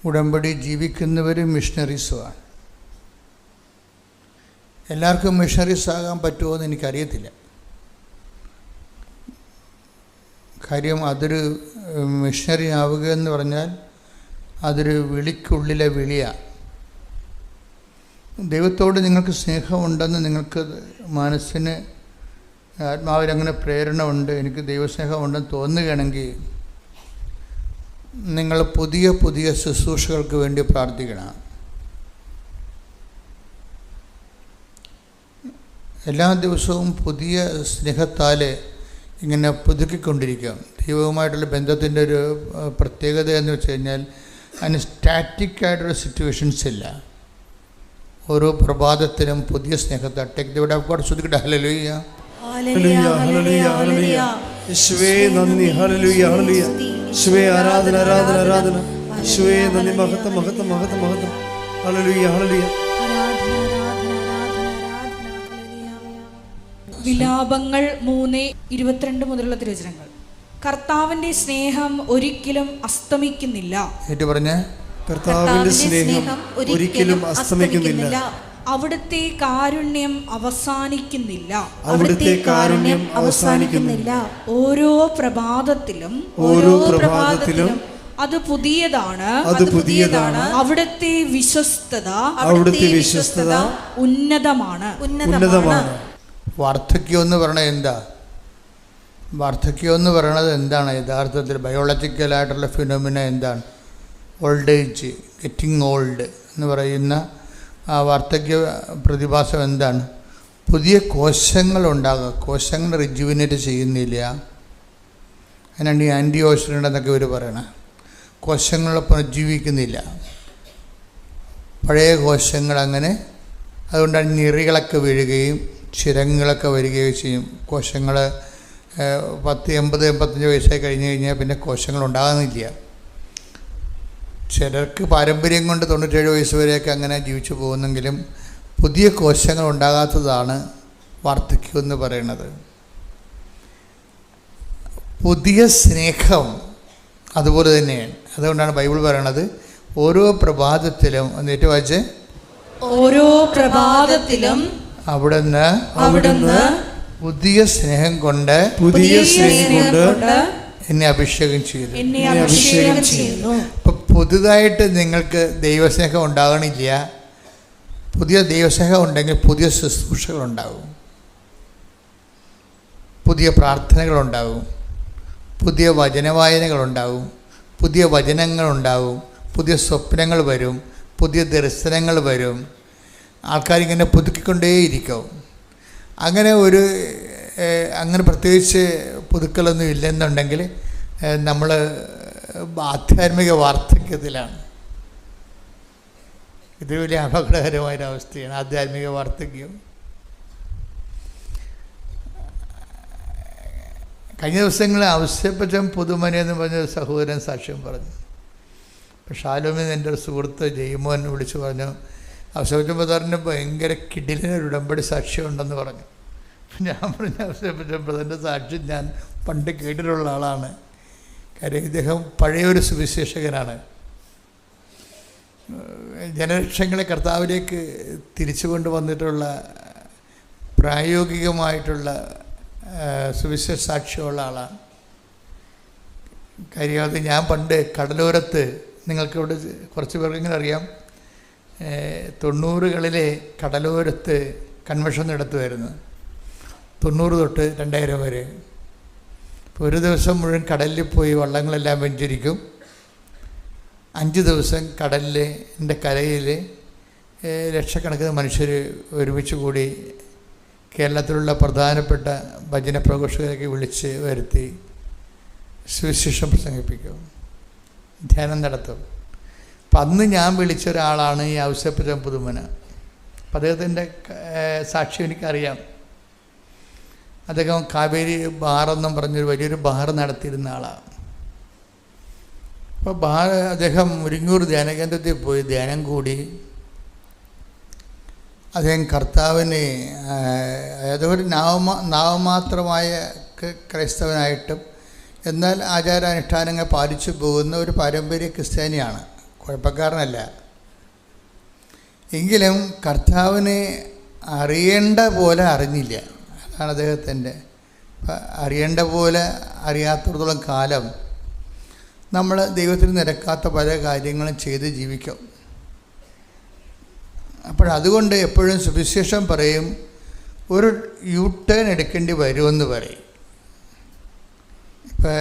ഉടമ്പടി ജീവിക്കുന്നവർ മിഷണറീസുമാണ്. എല്ലാവർക്കും മിഷണറീസ് ആകാൻ പറ്റുമോ എന്ന് എനിക്കറിയത്തില്ല. കാര്യം അതൊരു മിഷണറി ആവുക എന്ന് പറഞ്ഞാൽ അതൊരു വിളിക്കുള്ളിലെ വിളിയാണ്. ദൈവത്തോട് നിങ്ങൾക്ക് സ്നേഹമുണ്ടെന്ന് നിങ്ങൾക്ക് മനസ്സിന് ആത്മാവിൽ അങ്ങനെ പ്രേരണ ഉണ്ട്, എനിക്ക് ദൈവസ്നേഹമുണ്ടെന്ന് തോന്നുകയാണെങ്കിൽ നിങ്ങൾ പുതിയ പുതിയ ശുശ്രൂഷകൾക്ക് വേണ്ടി പ്രാർത്ഥിക്കണം. എല്ലാ ദിവസവും പുതിയ സ്നേഹത്താൽ ഇങ്ങനെ പുതുക്കിക്കൊണ്ടിരിക്കും. ദൈവവുമായിട്ടുള്ള ബന്ധത്തിൻ്റെ ഒരു പ്രത്യേകത എന്ന് വെച്ച് കഴിഞ്ഞാൽ അതിന് സ്റ്റാറ്റിക്കായിട്ടുള്ള സിറ്റുവേഷൻസ് ഇല്ല. ഓരോ പ്രഭാതത്തിനും പുതിയ സ്നേഹത്താൽ take the word of God. ശ്രദ്ധിക്കട്ടെ. ഹല്ലേലൂയ. ഹല്ലേലൂയ ഹല്ലേലൂയ ഹല്ലേലൂയ. യേശുവേ നന്ദി. ഹല്ലേലൂയ ഹല്ലേലൂയ. യേശുവേ ആരാധന ആരാധന ആരാധന. യേശുവേ നന്ദി. മഹത്വം മഹത്വം മഹത്വം മഹത്വം. Hallelujah hallelujah. വിലാപങ്ങൾ 3:22 മുതലുള്ള തിരുവചനങ്ങൾ. കർത്താവിന്റെ സ്നേഹം ഒരിക്കലും അസ്തമിക്കുന്നില്ല. ഏറ്റു പറഞ്ഞേ, കർത്താവിന്റെ സ്നേഹം ഒരിക്കലും അസ്തമിക്കുന്നില്ല. അവിടുത്തെ കാരുണ്യം അവസാനിക്കുന്നില്ല. അവിടുത്തെ കാരുണ്യം അവസാനിക്കുന്നില്ല. ഓരോ പ്രഭാതത്തിലും അത് പുതിയതാണ്. അവിടുത്തെ വിശ്വസ്തത ഉന്നതമാണ്. വാർദ്ധക്യം എന്ന് പറയണത് എന്താ? വാർദ്ധക്യം എന്ന് പറയണത് എന്താണ്? യഥാർത്ഥത്തിൽ ബയോളജിക്കലായിട്ടുള്ള ഫിനോമിന എന്താണ്? ഓൾഡ് ഏജ്, ഗെറ്റിംഗ് ഓൾഡ് എന്ന് പറയുന്ന ആ വാർദ്ധക്യ പ്രതിഭാസം എന്താണ്? പുതിയ കോശങ്ങളുണ്ടാകുക. കോശങ്ങൾ റിജുവിനേറ്റ് ചെയ്യുന്നില്ല. അതിനാണ് ഈ ആൻറ്റി ഓക്സിഡൻ്റ് എന്നൊക്കെ ഇവർ പറയണത്. കോശങ്ങളെ പുനർജീവിക്കുന്നില്ല. പഴയ കോശങ്ങൾ അങ്ങനെ, അതുകൊണ്ടാണ് ഞെറികളൊക്കെ വീഴുകയും ചിരങ്ങളൊക്കെ വരികയും ചെയ്യും. കോശങ്ങൾ 80-85 വയസ്സായി കഴിഞ്ഞ് കഴിഞ്ഞാൽ പിന്നെ കോശങ്ങൾ ഉണ്ടാകുന്നില്ല. ചിലർക്ക് പാരമ്പര്യം കൊണ്ട് 97 വയസ്സ് വരെയൊക്കെ അങ്ങനെ ജീവിച്ചു പോകുന്നെങ്കിലും പുതിയ കോശങ്ങൾ ഉണ്ടാകാത്തതാണ് വാർദ്ധക്യം എന്ന് പറയുന്നത്. പുതിയ സ്നേഹം അതുപോലെ തന്നെയാണ്. അതുകൊണ്ടാണ് ബൈബിൾ പറയണത് ഓരോ പ്രഭാതത്തിലും, എന്നിട്ട് വായിച്ച്, ഓരോ പ്രഭാതത്തിലും അവിടുന്ന് പുതിയ സ്നേഹം കൊണ്ട് എന്നെ അഭിഷേകം ചെയ്തു. അപ്പം പുതുതായിട്ട് നിങ്ങൾക്ക് ദൈവസ്നേഹം ഉണ്ടാകണില്ല. പുതിയ ദൈവസ്നേഹം ഉണ്ടെങ്കിൽ പുതിയ ശുശ്രൂഷകളുണ്ടാകും, പുതിയ പ്രാർത്ഥനകളുണ്ടാകും, പുതിയ വചനവായനകളുണ്ടാകും, പുതിയ വചനങ്ങളുണ്ടാകും, പുതിയ സ്വപ്നങ്ങൾ വരും, പുതിയ ദർശനങ്ങൾ വരും. ആൾക്കാരിങ്ങനെ പുതുക്കിക്കൊണ്ടേയിരിക്കും. അങ്ങനെ പ്രത്യേകിച്ച് പുതുക്കലൊന്നും ഇല്ലെന്നുണ്ടെങ്കിൽ നമ്മൾ ആധ്യാത്മിക വാർദ്ധക്യത്തിലാണ്. ഇത് വലിയ അപകടകരമായൊരവസ്ഥയാണ് ആധ്യാത്മിക വാർദ്ധക്യം. കഴിഞ്ഞ ദിവസങ്ങളിൽ ഔസേപ്പച്ചൻ പുതുമന എന്ന് പറഞ്ഞൊരു സഹോദരൻ സാക്ഷ്യം പറഞ്ഞു. അപ്പോൾ ഷാലോമിന്ന് എൻ്റെ ഒരു സുഹൃത്ത് ജയ്മോൻ വിളിച്ചു പറഞ്ഞു, ഔസേപ്പച്ചൻ ബ്രദറിന് ഭയങ്കര കിടിലൊരു ഉടമ്പടി സാക്ഷ്യമുണ്ടെന്ന് പറഞ്ഞു. ഞാൻ പറഞ്ഞു, ഔസേപ്പച്ചൻ ബ്രദറിൻ്റെ സാക്ഷ്യം ഞാൻ പണ്ട് കേട്ടിട്ടുള്ള ആളാണ്. കാര്യം ഇദ്ദേഹം പഴയൊരു സുവിശേഷകനാണ്. ജനലക്ഷങ്ങളെ കർത്താവിലേക്ക് തിരിച്ചു കൊണ്ടുവന്നിട്ടുള്ള പ്രായോഗികമായിട്ടുള്ള സുവിശേഷ സാക്ഷ്യമുള്ള ആളാണ്. കാര്യം അത് ഞാൻ പണ്ട് കടലോരത്ത്, നിങ്ങൾക്കിവിടെ കുറച്ച് പേർക്കെങ്കിലും അറിയാം, 90കളിലെ കടലോരത്ത് കൺവെൻഷൻ നടത്തുമായിരുന്നു. 90 തൊട്ട് 2000 വരെ. ഇപ്പോൾ ഒരു ദിവസം മുഴുവൻ കടലിൽ പോയി വള്ളങ്ങളെല്ലാം വെഞ്ചരിക്കും. 5 ദിവസം കടലിൻ്റെ കരയിൽ ലക്ഷക്കണക്കിന് മനുഷ്യർ ഒരുമിച്ച് കൂടി കേരളത്തിലുള്ള പ്രധാനപ്പെട്ട ഭജന പ്രഘോഷകരൊക്കെ വിളിച്ച് വരുത്തി സുവിശേഷം പ്രസംഗിപ്പിക്കും, ധ്യാനം നടത്തും. അപ്പം അന്ന് ഞാൻ വിളിച്ച ഒരാളാണ് ഈ ഔസേപ്പച്ചൻ പുതുമന. അപ്പം അദ്ദേഹത്തിൻ്റെ സാക്ഷ്യം എനിക്കറിയാം. അദ്ദേഹം കാവേരി ബാറെന്നും പറഞ്ഞൊരു വലിയൊരു ബാർ നടത്തിയിരുന്ന ആളാണ്. അപ്പോൾ അദ്ദേഹം മുരിങ്ങൂർ ധ്യാനകേന്ദ്രത്തിൽ പോയി ധ്യാനം കൂടി. അദ്ദേഹം കർത്താവിനെ, അതൊരു നാമമാത്രമായ ക്രൈസ്തവനായിട്ടും എന്നാൽ ആചാരാനുഷ്ഠാനങ്ങൾ പാലിച്ചു പോകുന്ന ഒരു പാരമ്പര്യ ക്രിസ്ത്യാനിയാണ്, കുഴപ്പക്കാരനല്ല. എങ്കിലും കർത്താവിനെ അറിയേണ്ട പോലെ അറിഞ്ഞില്ല. അതാണ് അദ്ദേഹത്തിൻ്റെ. അറിയേണ്ട പോലെ അറിയാത്തിടത്തോളം കാലം നമ്മൾ ദൈവത്തിന് നിരക്കാത്ത പല കാര്യങ്ങളും ചെയ്ത് ജീവിക്കും. അപ്പോഴതുകൊണ്ട് എപ്പോഴും സുവിശേഷം പറയും, ഒരു യു ടേൺ എടുക്കേണ്ടി വരുമെന്ന് പറയും. ഇപ്പം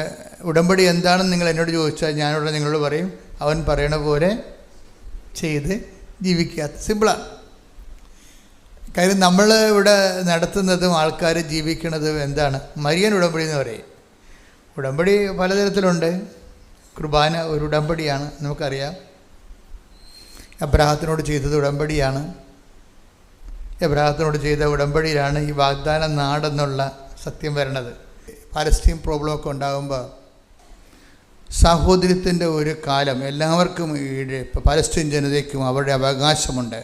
ഉടമ്പടി എന്താണെന്ന് നിങ്ങൾ എന്നോട് ചോദിച്ചാൽ ഞാനിവിടെ നിങ്ങളോട് പറയും, അവൻ പറയണ പോലെ ചെയ്ത് ജീവിക്കുക. സിമ്പിളാണ്. കാര്യം നമ്മൾ ഇവിടെ നടത്തുന്നതും ആൾക്കാർ ജീവിക്കുന്നതും എന്താണ്? മരിയൻ ഉടമ്പടി എന്ന് പറയും. ഉടമ്പടി പലതരത്തിലുണ്ട്. കുർബാന ഒരു ഉടമ്പടിയാണ്, നമുക്കറിയാം. അബ്രാഹത്തിനോട് ചെയ്തത് ഉടമ്പടിയാണ്. എബ്രാഹത്തിനോട് ചെയ്ത ഉടമ്പടിയിലാണ് ഈ വാഗ്ദാന നാടെന്നുള്ള സത്യം വരണത്. പാലസ്തീൻ പ്രോബ്ലമൊക്കെ ഉണ്ടാകുമ്പോൾ സാഹോദര്യത്തിൻ്റെ ഒരു കാലം എല്ലാവർക്കും ഇപ്പോൾ പാലസ്തീൻ ജനതയ്ക്കും അവരുടെ അവകാശമുണ്ട്.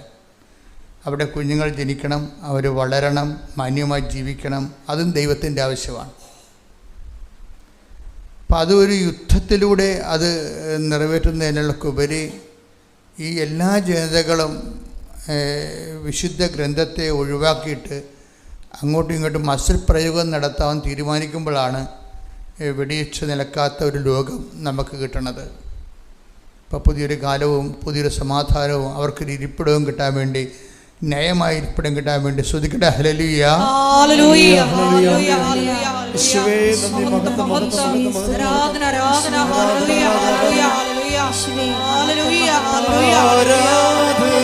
അവിടെ കുഞ്ഞുങ്ങൾ ജനിക്കണം, അവർ വളരണം, മാന്യമായി ജീവിക്കണം. അതും ദൈവത്തിൻ്റെ ആവശ്യമാണ്. അപ്പം അതൊരു യുദ്ധത്തിലൂടെ അത് നിറവേറ്റുന്നതിനുള്ളക്കുപരി ഈ എല്ലാ ജനതകളും വിശുദ്ധ ഗ്രന്ഥത്തെ ഒഴിവാക്കിയിട്ട് അങ്ങോട്ടും ഇങ്ങോട്ടും മസിൽ പ്രയോഗം നടത്താൻ തീരുമാനിക്കുമ്പോഴാണ് വെടിയിച്ച് നിലക്കാത്ത ഒരു ലോകം നമുക്ക് കിട്ടണത്. ഇപ്പോൾ പുതിയൊരു കാലവും പുതിയൊരു സമാധാനവും അവർക്കൊരു ഇരിപ്പിടവും കിട്ടാൻ വേണ്ടി, ന്യായമായ ഇരിപ്പിടം കിട്ടാൻ വേണ്ടി സ്തുതിക്കട്ടെ. ഹല്ലേലൂയ, ഹല്ലേലൂയ, ഹല്ലേലൂയ, യേശുവേ നന്ദി, മഹത്വം, മഹത്വം, മഹത്വം. ആരാധന, ആരാധന, ഹല്ലേലൂയ, ഹല്ലേലൂയ, ഹല്ലേലൂയ, ഹല്ലേലൂയ, ഹല്ലേലൂയ,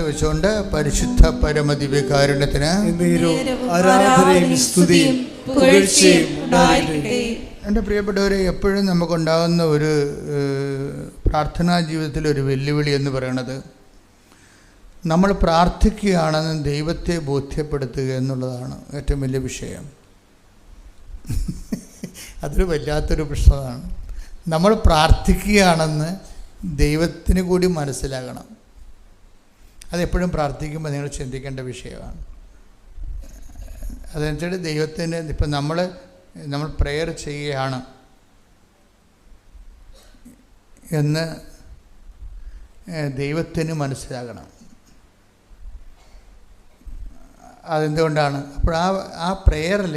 വെച്ചുകൊണ്ട് പരിശുദ്ധ പരമദിവ്യകാരുണ്യത്തിന് ആരാധനയും സ്തുതിയും പുകഴ്ചയും ഉണ്ടായിരിക്കട്ടെ. എൻ്റെ പ്രിയപ്പെട്ടവരെ, എപ്പോഴും നമുക്കുണ്ടാകുന്ന ഒരു പ്രാർത്ഥനാ ജീവിതത്തിലൊരു വെല്ലുവിളി എന്ന് പറയുന്നത് നമ്മൾ പ്രാർത്ഥിക്കുകയാണെന്ന് ദൈവത്തെ ബോധ്യപ്പെടുത്തുക എന്നുള്ളതാണ് ഏറ്റവും വലിയ വിഷയം. അതൊരു വല്ലാത്തൊരു പ്രശ്നമാണ്. നമ്മൾ പ്രാർത്ഥിക്കുകയാണെന്ന് ദൈവത്തിന് കൂടി മനസ്സിലാകണം. അതെപ്പോഴും പ്രാർത്ഥിക്കുമ്പോൾ നിങ്ങൾ ചിന്തിക്കേണ്ട വിഷയമാണ്. അതനുസരിച്ച് ദൈവത്തിന് ഇപ്പം നമ്മൾ പ്രെയർ ചെയ്യുകയാണ് എന്ന് ദൈവത്തിന് മനസ്സിലാകണം. അതെന്തുകൊണ്ടാണ്? അപ്പോൾ ആ പ്രെയറിൽ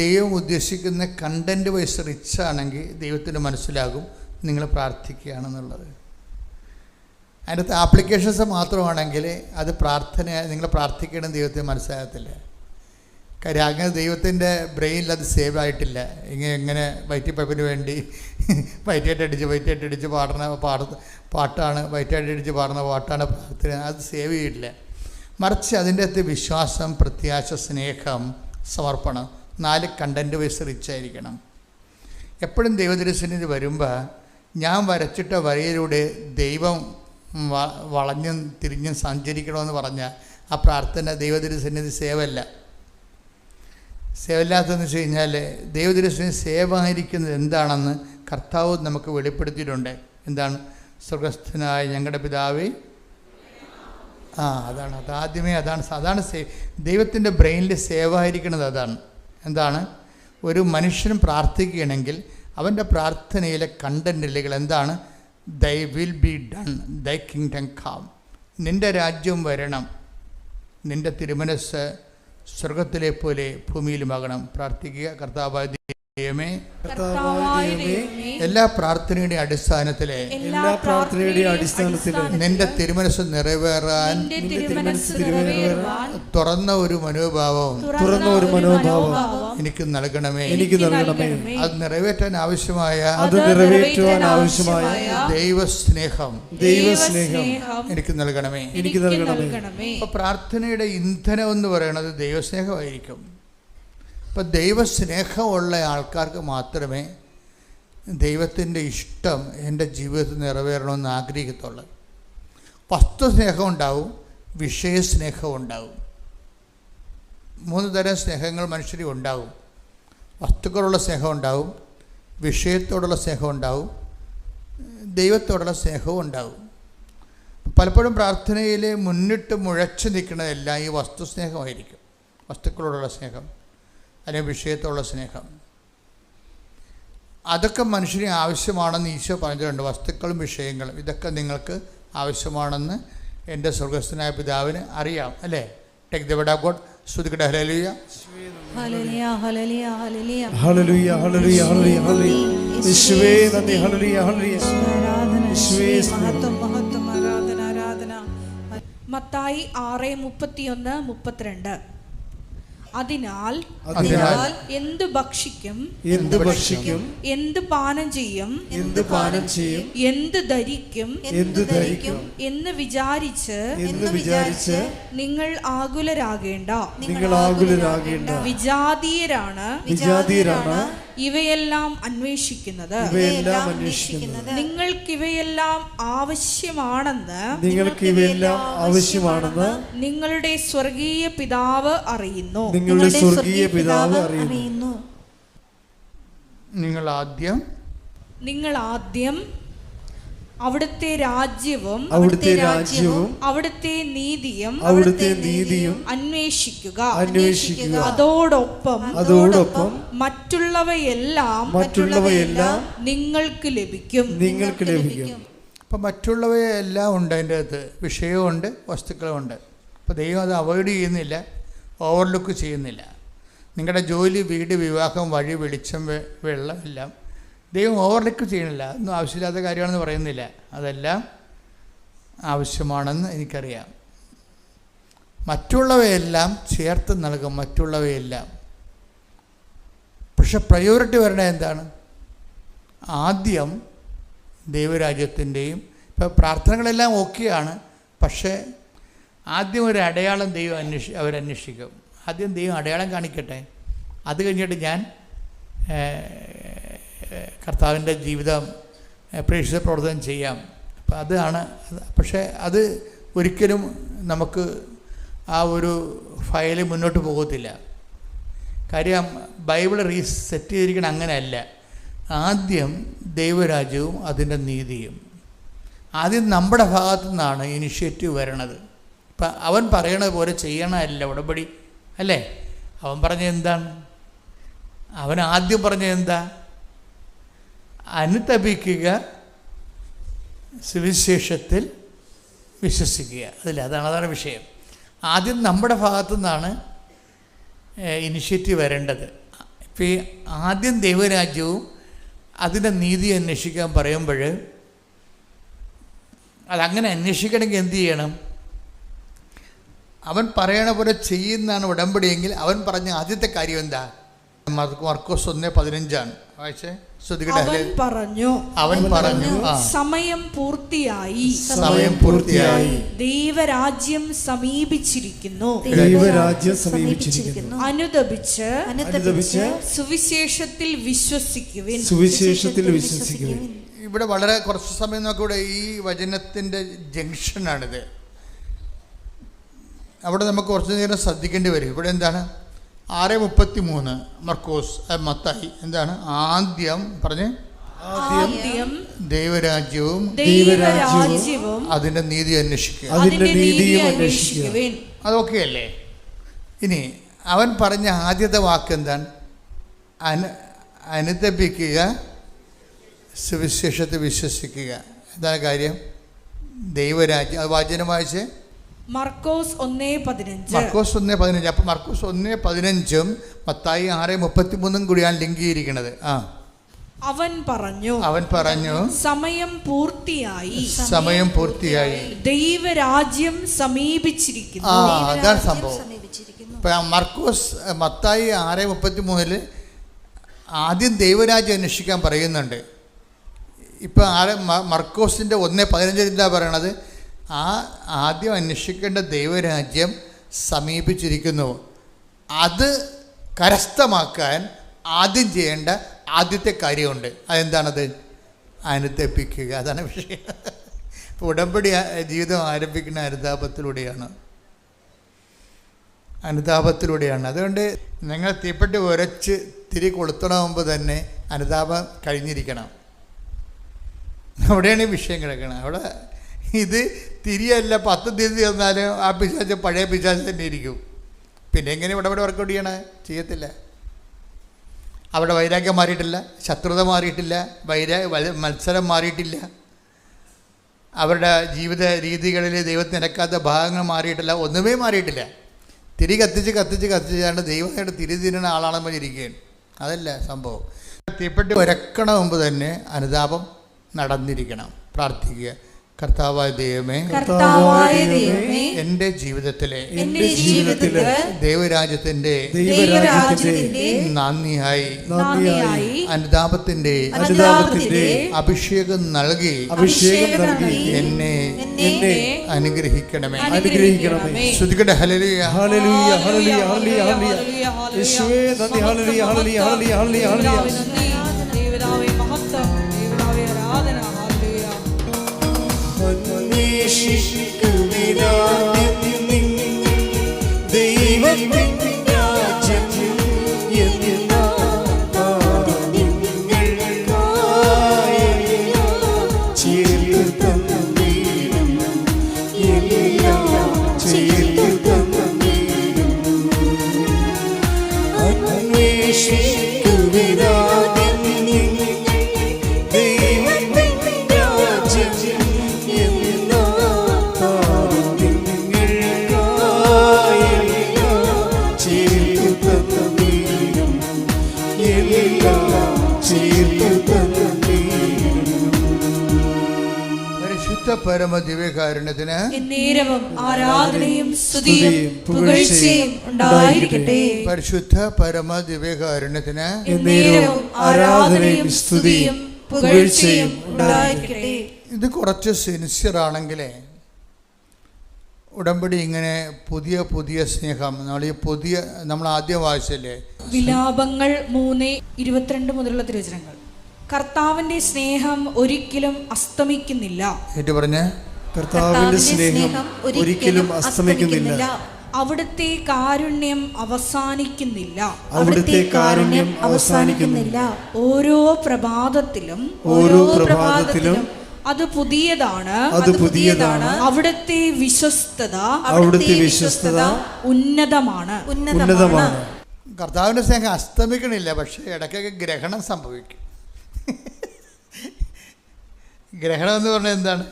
ദൈവം ഉദ്ദേശിക്കുന്ന കണ്ടൻറ്റ് വൈസ് റിച്ച് ആണെങ്കിൽ ദൈവത്തിന് മനസ്സിലാകും നിങ്ങൾ പ്രാർത്ഥിക്കുകയാണെന്നുള്ളത്. അതിനകത്ത് ആപ്ലിക്കേഷൻസ് മാത്രമാണെങ്കിൽ അത് പ്രാർത്ഥന, നിങ്ങൾ പ്രാർത്ഥിക്കണം ദൈവത്തെ മനസ്സിലാകത്തില്ല. കാര്യം അങ്ങനെ ദൈവത്തിൻ്റെ ബ്രെയിനിൽ അത് സേവ് ആയിട്ടില്ല. എങ്ങനെ വയറ്റിപ്പപ്പിന് വേണ്ടി വയറ്റേറ്റടിച്ച് പാടുന്ന പാട്ടാണ്, വയറ്റേറ്റടിച്ച് പാടുന്ന പാട്ടാണ് പ്രാർത്ഥന. അത് സേവ് ചെയ്യില്ല. മറിച്ച് അതിൻ്റെ അകത്ത് വിശ്വാസം, പ്രത്യാശ, സ്നേഹം, സമർപ്പണം, 4 കണ്ടൻറ്റ് വൈസ് റിച്ചായിരിക്കണം. എപ്പോഴും ദൈവദർശനത്തിൽ വരുമ്പോൾ ഞാൻ വരച്ചിട്ട വരയിലൂടെ ദൈവം വളഞ്ഞും തിരിഞ്ഞും സഞ്ചരിക്കണമെന്ന് പറഞ്ഞാൽ ആ പ്രാർത്ഥന ദൈവദർശനത്തിൽ സേവല്ലാത്തതെന്ന് വെച്ച് കഴിഞ്ഞാൽ ദൈവദർശനം സേവായിരിക്കുന്നത് എന്താണെന്ന് കർത്താവ് നമുക്ക് വെളിപ്പെടുത്തിയിട്ടുണ്ട്. എന്താണ്? സ്വർഗസ്ഥനായ ഞങ്ങളുടെ പിതാവേ. അതാണ് ദൈവത്തിൻ്റെ ബ്രെയിനിൽ സേവായിരിക്കുന്നത്. എന്താണ്? ഒരു മനുഷ്യൻ പ്രാർത്ഥിക്കുകയാണെങ്കിൽ അവൻ്റെ പ്രാർത്ഥനയിലെ കണ്ടൻറ്റുകൾ എന്താണ്? Thy will be done, thy kingdom come. നിൻ്റെ രാജ്യം വരണം, നിൻ്റെ തിരുമനസ്സ് സ്വർഗത്തിലെ പോലെ ഭൂമിയിലുമാകണം. പ്രാർത്ഥിക്കുക. കർത്താവായ ദൈവമേ, എല്ലാ പ്രാർത്ഥനയുടെയും അടിസ്ഥാനത്തിലെ നിന്റെ തിരുമനസ്സ് നിറവേറാൻ തുറന്ന ഒരു മനോഭാവം എനിക്ക് നൽകണമേ. അത് നിറവേറ്റാൻ ആവശ്യമായ ദൈവസ്നേഹം എനിക്ക് നൽകണമേ. അപ്പൊ പ്രാർത്ഥനയുടെ ഇന്ധനം എന്ന് പറയുന്നത് ദൈവസ്നേഹമായിരിക്കും. അപ്പം ദൈവസ്നേഹമുള്ള ആൾക്കാർക്ക് മാത്രമേ ദൈവത്തിൻ്റെ ഇഷ്ടം എൻ്റെ ജീവിതത്തിൽ നിറവേറണമെന്ന് ആഗ്രഹിക്കത്തുള്ളൂ. വസ്തുസ്നേഹം ഉണ്ടാവും, വിഷയസ്നേഹം ഉണ്ടാവും. 3 തരം സ്നേഹങ്ങൾ മനുഷ്യരിൽ ഉണ്ടാവും. വസ്തുക്കളുള്ള സ്നേഹം ഉണ്ടാവും, വിഷയത്തോടുള്ള സ്നേഹം ഉണ്ടാവും, ദൈവത്തോടുള്ള സ്നേഹവും ഉണ്ടാവും. പലപ്പോഴും പ്രാർത്ഥനയിൽ മുന്നിട്ട് മുഴച്ചു നിൽക്കുന്നതെല്ലാം ഈ വസ്തുസ്നേഹമായിരിക്കും. വസ്തുക്കളോടുള്ള സ്നേഹം അല്ലെങ്കിൽ വിഷയത്തോടുള്ള സ്നേഹം, അതൊക്കെ മനുഷ്യന് ആവശ്യമാണെന്ന് ഈശോ പറഞ്ഞിട്ടുണ്ട്. വസ്തുക്കളും വിഷയങ്ങളും ഇതൊക്കെ നിങ്ങൾക്ക് ആവശ്യമാണെന്ന് എൻ്റെ സ്വർഗസ്ഥനായ പിതാവിന് അറിയാം, അല്ലേ? Take the word of God. സ്തുതിക്കട്ടെ. ഹല്ലേലൂയ, ഹല്ലേലൂയ, ഹല്ലേലൂയ, ഹല്ലേലൂയ, ഹല്ലേലൂയ, ഹല്ലേലൂയ, ഹല്ലേലൂയ. യേശുവേ നന്ദി. ഹല്ലേലൂയ, ഹല്ലേലൂയ. ആരാധന, യേശുവേ മഹത്വം, മഹത്വം, ആരാധന, ആരാധന. മത്തായി 6:31-32. അതിനാൽ എന്ത് ഭക്ഷിക്കും, എന്ത് പാനം ചെയ്യും, എന്ത് ധരിക്കും എന്ന് വിചാരിച്ച് നിങ്ങൾ ആകുലരാകേണ്ട. വിജാതീയരാണ് ഇവയെല്ലാം അന്വേഷിക്കുന്നത്. നിങ്ങൾക്കിവയെല്ലാം ആവശ്യമാണെന്ന് നിങ്ങളുടെ സ്വർഗീയ പിതാവ് അറിയുന്നു. നിങ്ങൾ ആദ്യം അവിടുത്തെ രാജ്യവും അവിടുത്തെ നീതിയും അന്വേഷിക്കുക. അതോടൊപ്പം മറ്റുള്ളവയെല്ലാം നിങ്ങൾക്ക് ലഭിക്കും. അപ്പം മറ്റുള്ളവയെല്ലാം ഉണ്ട്, അതിൻ്റെ അകത്ത് വിഷയമുണ്ട്, വസ്തുക്കളുമുണ്ട്. അപ്പോൾ ദൈവം അത് അവോയ്ഡ് ചെയ്യുന്നില്ല, ഓവർലുക്ക് ചെയ്യുന്നില്ല. നിങ്ങളുടെ ജോലി, വീട്, വിവാഹം, വഴി, വെളിച്ചം, വെള്ളം എല്ലാം ദൈവം ഓവർലുക്ക് ചെയ്യണില്ല. ഒന്നും ആവശ്യമില്ലാത്ത കാര്യമാണെന്ന് പറയുന്നില്ല. അതെല്ലാം ആവശ്യമാണെന്ന് എനിക്കറിയാം. മറ്റുള്ളവയെല്ലാം ചേർത്ത് നൽകും, മറ്റുള്ളവയെല്ലാം. പക്ഷെ പ്രയോറിറ്റി വരണത് എന്താണ്? ആദ്യം ദൈവരാജ്യത്തിൻ്റെയും, ഇപ്പോൾ പ്രാർത്ഥനകളെല്ലാം ഓക്കെയാണ്, പക്ഷേ ആദ്യം ഒരു അടയാളം ദൈവം അവരന്വേഷിക്കും. ആദ്യം ദൈവം അടയാളം കാണിക്കട്ടെ, അത് കഴിഞ്ഞിട്ട് ഞാൻ കർത്താവിൻ്റെ ജീവിതം, പ്രേക്ഷിത പ്രവർത്തനം ചെയ്യാം. അപ്പം അതാണ്. പക്ഷേ അത് ഒരിക്കലും നമുക്ക് ആ ഒരു ഫയല് മുന്നോട്ട് പോകത്തില്ല. കാര്യം ബൈബിൾ റീസെറ്റ് ചെയ്തിരിക്കണം അങ്ങനെയല്ല. ആദ്യം ദൈവരാജ്യവും അതിൻ്റെ നീതിയും. ആദ്യം നമ്മുടെ ഭാഗത്തു നിന്നാണ് ഇനിഷ്യേറ്റീവ് വരണത്. ഇപ്പം അവൻ പറയണത് പോലെ ചെയ്യണമല്ല ഉടമ്പടി, അല്ലേ? അവൻ പറഞ്ഞ എന്താണ്? അവൻ ആദ്യം പറഞ്ഞ എന്താ? അനുതപിക്കുക, സുവിശേഷത്തിൽ വിശ്വസിക്കുക. അതാണ് വിഷയം. ആദ്യം നമ്മുടെ ഭാഗത്തു നിന്നാണ് ഇനിഷ്യേറ്റീവ് വരേണ്ടത്. ഇപ്പം ഈ ആദ്യം ദൈവരാജ്യവും അതിൻ്റെ നീതി അന്വേഷിക്കാൻ പറയുമ്പോൾ അതങ്ങനെ അന്വേഷിക്കണമെങ്കിൽ എന്ത് ചെയ്യണം? അവൻ പറയണ പോലെ ചെയ്യുന്നതാണ് ഉടമ്പടിയെങ്കിൽ അവൻ പറഞ്ഞ ആദ്യത്തെ കാര്യം എന്താ? മർക്കോസ് 1:15 വായിച്ചേ. അവൻ പറഞ്ഞു സമയം പൂർത്തിയായി, ദൈവരാജ്യം സമീപിച്ചിരിക്കുന്നു. അനുദപിച്ച് സുവിശേഷത്തിൽ വിശ്വസിക്കുവിൻ. ഇവിടെ വളരെ കുറച്ച് സമയം നോക്കൂടെ. ഈ വചനത്തിൻ്റെ ജംഗ്ഷനാണിത്. അവിടെ നമുക്ക് കുറച്ച് നേരം ശ്രദ്ധിക്കേണ്ടി വരും. ഇവിടെ എന്താണ്? 6:33 മർക്കോസ് മത്തായി എന്താണ്? ആദ്യം പറഞ്ഞ് ദൈവരാജ്യവും അതിൻ്റെ നീതി അന്വേഷിക്കുക. അതൊക്കെ അല്ലേ? ഇനി അവൻ പറഞ്ഞ ആദ്യത്തെ വാക്ക് എന്താണ്? അനുതപിക്കുക, സുവിശേഷത്തെ വിശ്വസിക്കുക. എന്താണ് കാര്യം? ദൈവരാജ്യം. അത് വാചനം വായിച്ച് മർക്കോസ് 1:15. അപ്പം മർക്കോസ് 1:15 മത്തായി 6:33 കൂടിയാണ് ലിങ്ക് ചെയ്തിരിക്കുന്നത്. അവൻ പറഞ്ഞു സമയം പൂർത്തിയായി, ദൈവരാജ്യം സമീപിച്ചിരിക്കുന്നു. അതാണ് സംഭവം. ഇപ്പം മത്തായി 6:33 ആദ്യം ദൈവരാജ്യം അന്വേഷിക്കാൻ പറയുന്നുണ്ട്. ഇപ്പം മർക്കോസിൻ്റെ 1:15 എന്താ പറയണത്? ആദ്യം അന്വേഷിക്കേണ്ട ദൈവരാജ്യം സമീപിച്ചിരിക്കുന്നു. അത് കരസ്ഥമാക്കാൻ ആദ്യം ചെയ്യേണ്ട ആദ്യത്തെ കാര്യമുണ്ട്. അതെന്താണത്? അനുതപിക്കുക. അതാണ് വിഷയം. ഇപ്പോൾ ഉടമ്പടി ജീവിതം ആരംഭിക്കുന്ന അനുതാപത്തിലൂടെയാണ്. അതുകൊണ്ട് നിങ്ങൾ തീപ്പെട്ടി ഉരച്ച് തിരി കൊളുത്തണ മുമ്പ് തന്നെ അനുതാപം കഴിഞ്ഞിരിക്കണം. അവിടെയാണ് ഈ വിഷയം കിടക്കണം. അവിടെ ഇത് തിരിയല്ല 10 തിരി തന്നാലും ആ പിശാച് പഴയ പിശാച് തന്നെ ഇരിക്കും. പിന്നെ എങ്ങനെ ഇവിടെ വർക്കൗട്ട് ചെയ്യത്തില്ല. അവിടെ വൈരാഗ്യം മാറിയിട്ടില്ല, ശത്രുത മാറിയിട്ടില്ല, മത്സരം മാറിയിട്ടില്ല, അവരുടെ ജീവിത രീതികളിൽ ദൈവത്തിന് നിരക്കാത്ത ഭാഗങ്ങൾ മാറിയിട്ടില്ല, ഒന്നുമേ മാറിയിട്ടില്ല. തിരി കത്തിച്ചാണ്ട് ദൈവമായിട്ട് തിരി തിരുന്ന ആളാണെന്ന് ഇരിക്കുകയാണ്. അതല്ല സംഭവം. തീപ്പെട്ടി ഉരക്കണ മുമ്പ് തന്നെ അനുതാപം നടന്നിരിക്കണം. പ്രാർത്ഥിക്കുക, കർത്താവായ ദൈവമേ, എന്റെ ജീവിതത്തിലെ ദൈവരാജ്യത്തിന്റെ നന്ദിയായി അനുതാപത്തിന്റെ അഭിഷേകം നൽകി എന്നെ അനുഗ്രഹിക്കണമേ. ശ്രുതിക്കട്ടെ ഹല്ലേലൂയ, ഹല്ലേലൂയ, ഹല്ലേലൂയ, ഹല്ലേലൂയ, ഹല്ലേലൂയ. യേശുവേ നന്ദി, ഹല്ലേലൂയ, ഹല്ലേലൂയ, ഹല്ലേലൂയ, ഹല്ലേലൂയ, ഹല്ലേലൂയ. ദൈവനാമേ മഹത്വം, ദൈവനാമേ ആരാധന. ഹല്ലേലൂയ. പരമ ദിവ്യകാരുണ്യത്തിന് എന്നേരവും ആരാധനയും സ്തുതിയും പുകഴ്ചയും ഉണ്ടായിരിക്കട്ടെ. പരിശുദ്ധ പരമ ദിവ്യകാരുണ്യത്തിന് എന്നേരവും ആരാധനയും സ്തുതിയും പുകഴ്ചയും ഉണ്ടായിരിക്കട്ടെ. ഇത് കുറച്ച് സിൻസിയർ ആണെങ്കിലേ ഉടമ്പടി ഇങ്ങനെ പുതിയ പുതിയ സ്നേഹം നമ്മൾ ആദ്യം വായിച്ചല്ലേ വിലാപങ്ങൾ 3:22 മുതലുള്ള തിരുവചനങ്ങൾ. കർത്താവിന്റെ സ്നേഹം ഒരിക്കലും അസ്തമിക്കുന്നില്ല. ഏറ്റു പറഞ്ഞേ, കർത്താവിന്റെ സ്നേഹം ഒരിക്കലും അസ്തമിക്കുന്നില്ല. അവിടുത്തെ കാരുണ്യം അവസാനിക്കുന്നില്ല. അവിടുത്തെ കാരുണ്യം അവസാനിക്കുന്നില്ല. ഓരോ പ്രഭാതത്തിലും അത് പുതിയതാണ്. അവിടുത്തെ വിശ്വസ്തത ഉന്നതമാണ്. കർത്താവിന്റെ സ്നേഹം അസ്തമിക്കണില്ല, പക്ഷെ ഇടയ്ക്കൊക്കെ ഗ്രഹണം സംഭവിക്കും. ഗ്രഹണം എന്ന് പറഞ്ഞാൽ എന്താണ്?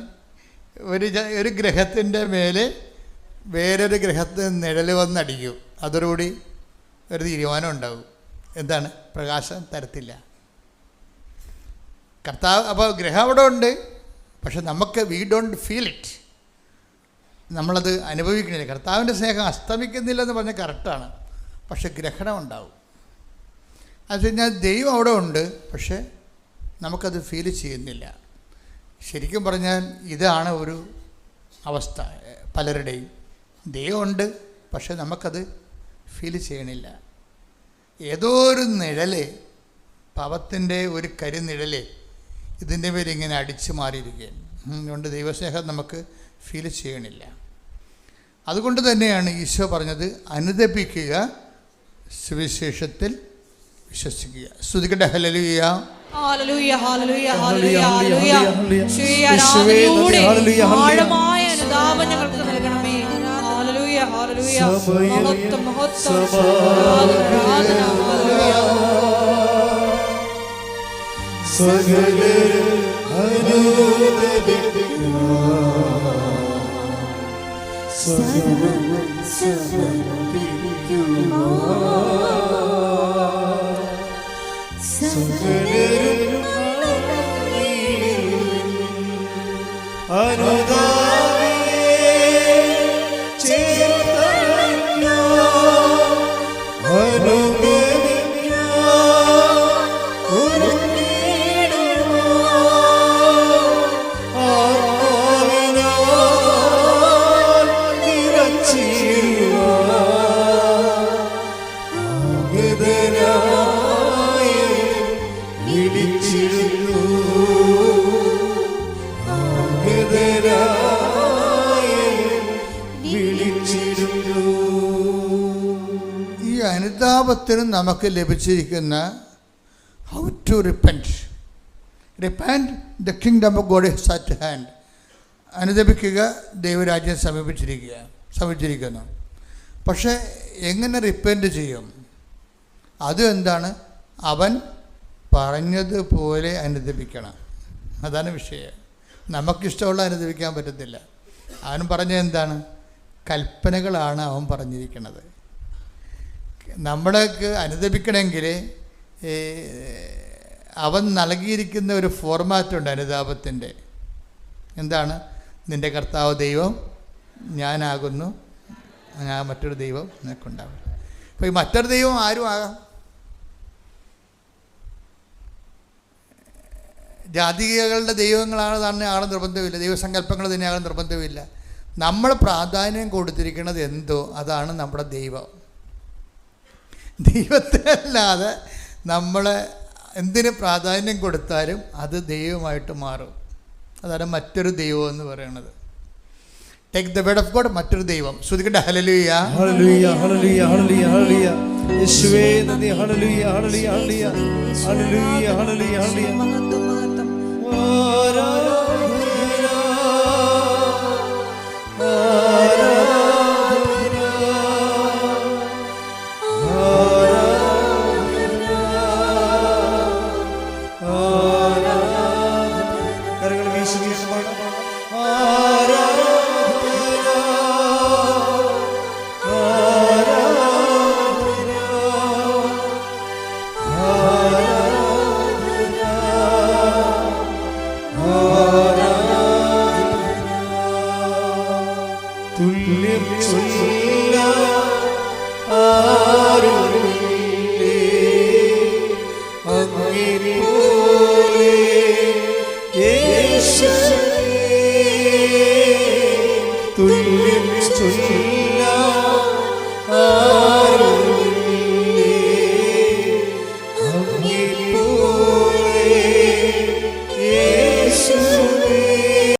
ഒരു ഗ്രഹത്തിൻ്റെ മേലെ വേറൊരു ഗ്രഹത്തിന് നിഴൽ വന്നടിക്കും. അതോടുകൂടി ഒരു തീരുമാനം ഉണ്ടാവും. എന്താണ്? പ്രകാശം തരത്തില്ല. കർത്താവ് അപ്പോൾ ഗ്രഹം അവിടെ ഉണ്ട്, പക്ഷെ നമുക്ക് വി ഡോണ്ട് ഫീൽ ഇറ്റ്. നമ്മളത് അനുഭവിക്കണില്ല. കർത്താവിൻ്റെ സ്നേഹം അസ്തമിക്കുന്നില്ല എന്ന് പറഞ്ഞാൽ കറക്റ്റാണ്, പക്ഷെ ഗ്രഹണം ഉണ്ടാവും. അത് കഴിഞ്ഞാൽ ദൈവം അവിടെ ഉണ്ട്, പക്ഷേ നമുക്കത് ഫീൽ ചെയ്യുന്നില്ല. ശരിക്കും പറഞ്ഞാൽ ഇതാണ് ഒരു അവസ്ഥ പലരുടെയും. ദൈവമുണ്ട്, പക്ഷെ നമുക്കത് ഫീൽ ചെയ്യണില്ല. ഏതോ ഒരു നിഴല്, പാപത്തിൻ്റെ ഒരു കരിനിഴല് ഇതിൻ്റെ പേര് ഇങ്ങനെ അടിച്ചു മാറിയിരിക്കുകയാണ്. അതുകൊണ്ട് ദൈവസ്നേഹം നമുക്ക് ഫീൽ ചെയ്യണില്ല. അതുകൊണ്ട് തന്നെയാണ് ഈശോ പറഞ്ഞത്, അനുദപിക്കുക, സുവിശേഷത്തിൽ വിശ്വസിക്കുക. സ്തുതിക്കട്ടെ ഹല്ലേലൂയ, ഹല്ലേലൂയ, ഹല്ലേലൂയ, ഹല്ലേലൂയ, ഹല്ലേലൂയ. ആഴമായ അനുതാപം ഞങ്ങൾക്ക് നൽകണമേ. ഹല്ലേലൂയ, ഹല്ലേലൂയ. മഹത്വം, മഹത്വം, ആരാധന, ഹല്ലേലൂയ. സകലരും അനുദപിക്കുക, സമർപ്പിക്കുക. സകലരും അനുദാപിയെ ചേർത്തണയ്ക്കോ, അനുഗമിക്കോ, ഒരുങ്ങിടുമോ ആത്മാവിനാൽ നിറച്ചിടുവാൻ ആഗതനായ വിളിച്ചിടുന്നു, ആഗതനായ വിളിച്ചിടുന്നു. ഈ അനുതാപത്തിന് നമുക്ക് ലഭിച്ചിരിക്കുന്ന how to repent. The kingdom of God is at hand. അനുദപിക്കുക, ദൈവരാജ്യം സമീപിച്ചിരിക്കുന്നു. പക്ഷേ എങ്ങനെ റിപ്പൻറ്റ് ചെയ്യും? അത് എന്താണ്? അവൻ പറഞ്ഞതുപോലെ അനുദപിക്കണം. അതാണ് വിഷയം. നമുക്കിഷ്ടമുള്ള അനുദപിക്കാൻ പറ്റത്തില്ല. അവൻ പറഞ്ഞത് എന്താണ്? കൽപ്പനകളാണ് അവൻ പറഞ്ഞിരിക്കുന്നത്. നമ്മൾക്ക് അനുദപിക്കണമെങ്കിൽ അവൻ നൽകിയിരിക്കുന്ന ഒരു ഫോർമാറ്റുണ്ട് അനുതാപത്തിൻ്റെ. എന്താണ്? നിൻ്റെ കർത്താവ് ദൈവം ഞാനാകുന്നു, ഞാൻ മറ്റൊരു ദൈവം നിനക്കുണ്ടാവും. അപ്പോൾ ഈ മറ്റൊരു ദൈവം ആരും ആകാം. ജാതികളുടെ ദൈവങ്ങളാണ് ആളെ നിർബന്ധമില്ല, ദൈവസങ്കല്പങ്ങൾ തന്നെയാകാൻ നിർബന്ധമില്ല. നമ്മൾ പ്രാധാന്യം കൊടുത്തിരിക്കുന്നത് എന്തോ അതാണ് നമ്മുടെ ദൈവം. ദൈവത്തെ അല്ലാതെ നമ്മൾ എന്തിന് പ്രാധാന്യം കൊടുത്താലും അത് ദൈവമായിട്ട് മാറും. അതാണ് മറ്റൊരു ദൈവം എന്ന് പറയുന്നത്. Take the word of God, മറ്റൊരു ദൈവം. ശ്രുതിക്കട്ടെ ഹല്ലേലൂയ ഹല്ലേലൂയ ഹല്ലേലൂയ ഹല്ലേലൂയ ഹല്ലേലൂയ. യേശുവേ നന്ദി. ഹല്ലേലൂയ ഹല്ലേലൂയ ഹല്ലേലൂയ ഹല്ലേലൂയ ഹല്ലേലൂയ ഹല്ലേലൂയ. മഹത്വം മഹത്വം. കരങ്ങൾ വീശി വീശി പാടാം. തുല്യം ആരുമില്ലേ അങ്ങേപോലെ യേശുവേ, തുല്യം